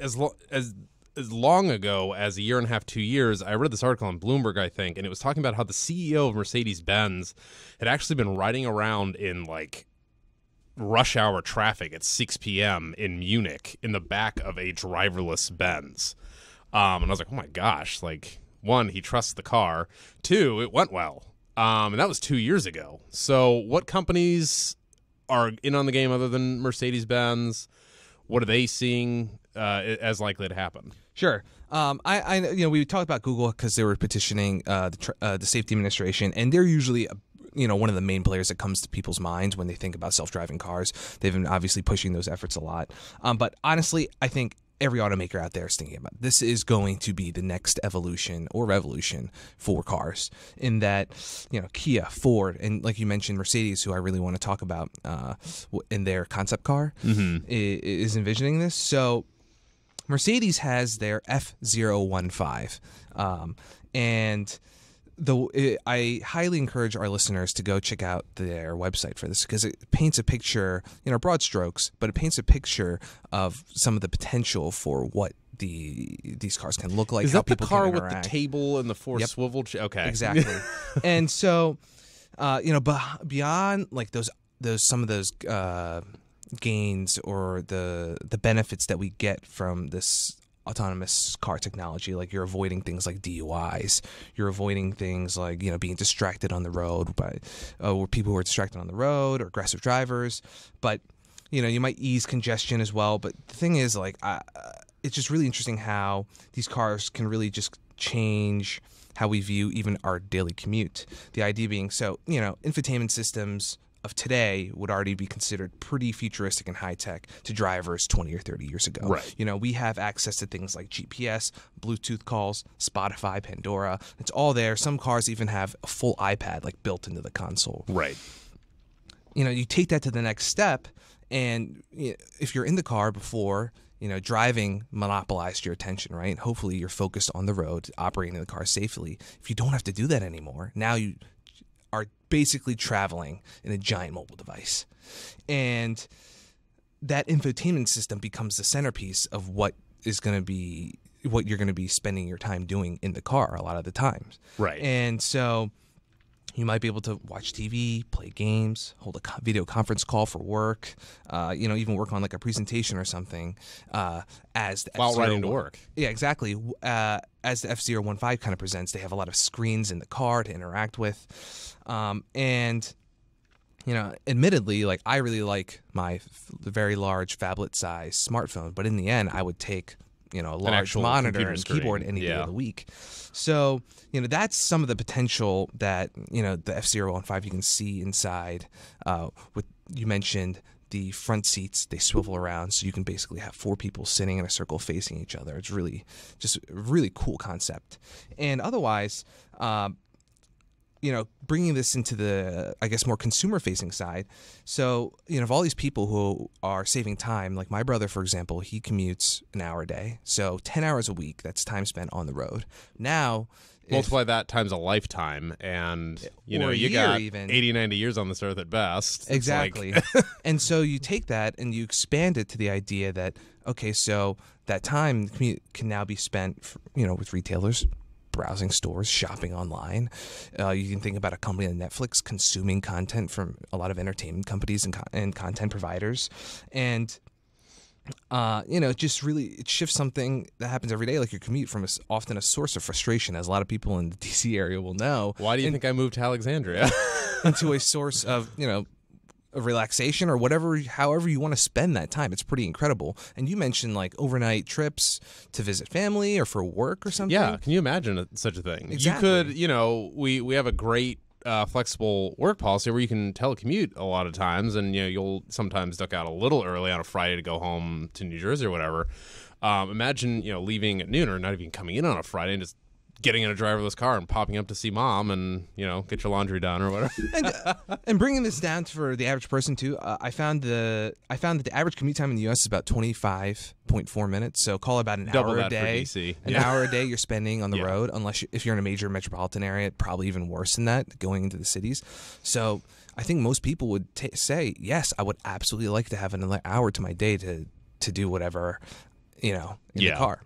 as long ago as a year and a half, 2 years, I read this article on Bloomberg, I think, and it was talking about how the CEO of Mercedes-Benz had actually been riding around in like rush hour traffic at 6 p.m. in Munich in the back of a driverless Benz. And I was like, oh my gosh, like, one, he trusts the car. Two, it went well. And that was 2 years ago. So what companies are in on the game other than Mercedes-Benz? What are they seeing as likely to happen? Sure. We talked about Google because they were petitioning the Safety Administration, and they're usually one of the main players that comes to people's minds when they think about self-driving cars. They've been obviously pushing those efforts a lot. But honestly, I think every automaker out there is thinking about this is going to be the next evolution or revolution for cars, in that, Kia, Ford, and like you mentioned, Mercedes, who I really want to talk about in their concept car, is envisioning this. So Mercedes has their F015, and I highly encourage our listeners to go check out their website for this, because it paints a picture, broad strokes, but it paints a picture of some of the potential for what these cars can look like. Is how that the people car can with interact. the table and the four Yep. swivel? Okay, Exactly. And so, but beyond like some of those gains or the benefits that we get from this autonomous car technology, like you're avoiding things like DUIs, you're avoiding things like being distracted on the road by or people who are distracted on the road or aggressive drivers, but you might ease congestion as well. But the thing is, like, it's just really interesting how these cars can really just change how we view even our daily commute. The idea being, so infotainment systems of today would already be considered pretty futuristic and high-tech to drivers 20 or 30 years ago. Right. We have access to things like GPS, Bluetooth calls, Spotify, Pandora. It's all there. Some cars even have a full iPad like built into the console. right. You take that to the next step, and if you're in the car before, driving monopolized your attention, right? Hopefully you're focused on the road, operating the car safely. If you don't have to do that anymore, now you are basically traveling in a giant mobile device. And that infotainment system becomes the centerpiece of what you're going to be spending your time doing in the car a lot of the times. Right. And so you might be able to watch TV, play games, hold a video conference call for work, even work on like a presentation or something as the While F-Zero riding to work. Yeah, exactly. As the F015 kind of presents, they have a lot of screens in the car to interact with. Admittedly, like, I really like my very large phablet-sized smartphone, but in the end, I would take a large actual monitor computer and screen. keyboard any day Yeah. of the week. So, that's some of the potential that, the F015 you can see inside. You mentioned the front seats, they swivel around, so you can basically have four people sitting in a circle facing each other. It's really just a really cool concept. And otherwise, bringing this into the, I guess, more consumer-facing side. So, of all these people who are saving time, like my brother, for example, he commutes an hour a day. So 10 hours a week, that's time spent on the road. Now, Multiply that times a lifetime, and Or a you year got even. 80, 90 years on this earth at best. It's exactly. like- And so you take that and you expand it to the idea that, okay, so that time can now be spent, with retailers, browsing stores, shopping online. You can think about a company like Netflix consuming content from a lot of entertainment companies and content providers. And, just really, it shifts something that happens every day, like your commute, from often a source of frustration, as a lot of people in the DC area will know. Why do you think I moved to Alexandria? Into a source of, of relaxation or however you want to spend that time. It's pretty incredible. And you mentioned like overnight trips to visit family or for work or something. Yeah, can you imagine such a thing? Exactly. You could, we have a great flexible work policy where you can telecommute a lot of times, and you'll sometimes duck out a little early on a Friday to go home to New Jersey or whatever. Imagine leaving at noon, or not even coming in on a Friday, and just getting in a driverless car and popping up to see mom and get your laundry done or whatever. And bringing this down for the average person too, I found that the average commute time in the U.S. is about 25.4 minutes. So call it about an Double hour a that for day. DC. An Yeah. hour a day you're spending on the Yeah. road, unless if you're in a major metropolitan area, probably even worse than that, going into the cities. So I think most people would say, yes, I would absolutely like to have another hour to my day to do whatever in Yeah. the car.